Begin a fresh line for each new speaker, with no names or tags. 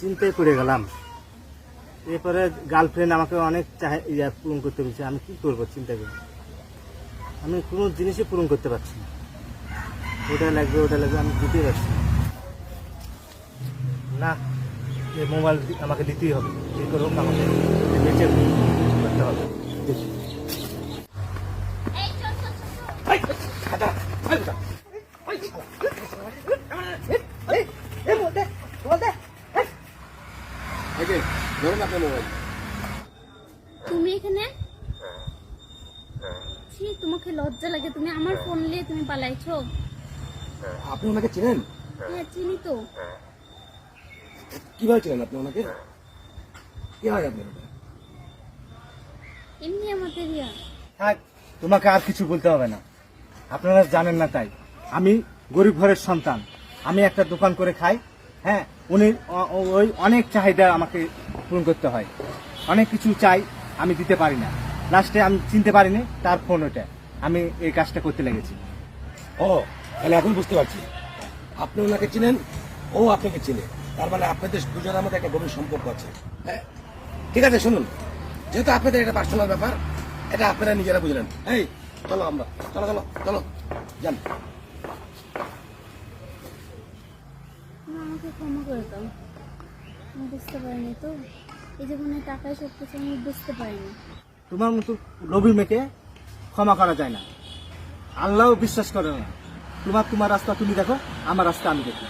চিন্তায় পড়ে গেলাম। এরপরে গার্লফ্রেন্ড আমাকে অনেক পূরণ করতে বলছে। আমি কি করবো চিন্তা করি, আমি কোনো জিনিসই পূরণ করতে পারছি না। ওটা লাগবে আমি দিতে পারছি না। এই মোবাইল আমাকে দিতেই হবে, এই করে হোক আমাকে বেঁচে করতে হবে। দেখি
তুমি এখানে তোমাকে লজ্জা লাগে? তুমি আমার ফোন নিয়ে তুমি পালাইছো?
আপনি ওনাকে চিনেন?
হ্যাঁ চিনি তো।
কিভাবে চিনেন আপনি ওনাকে? কি হয় আপনার?
এমনি আমাদের
থাক, তোমাকে আর কিছু বলতে হবে না। আপনারা জানেন না তাই। আমি গরিব ঘরের সন্তান, আমি একটা দোকান করে খাই। হ্যাঁ, উনি ওই অনেক চাহিদা আমাকে পূরণ করতে হয়, অনেক কিছু চাই, আমি দিতে পারি না। লাস্টে আমি চিনতে পারিনি তার ফোন, ওটা আমি এই কাজটা করতে লেগেছি।
ও, তাহলে এখন বুঝতে পারছি আপনি ওনাকে চিনেন, ও আপনাকে চিনে। তার মানে আপনাদের দুজনের মধ্যে একটা গভীর সম্পর্ক আছে। হ্যাঁ, ঠিক আছে, শুনুন, যেহেতু আপনাদের এটা পার্সোনাল ব্যাপার, এটা আপনারা নিজেরা বুঝলেন। এই চলো, আমরা চলো চলো চলো যান।
আমাকে ক্ষমা করে দাও, আমি বুঝতে পারিনি তো। এই জীবনে টাকায় সব কিছু আমি বুঝতে পারিনি।
তোমার মতো লোভী মেয়েকে ক্ষমা করা যায় না, আল্লাহও বিশ্বাস করে না। তোমার রাস্তা তুমি দেখো, আমার রাস্তা আমি দেখি।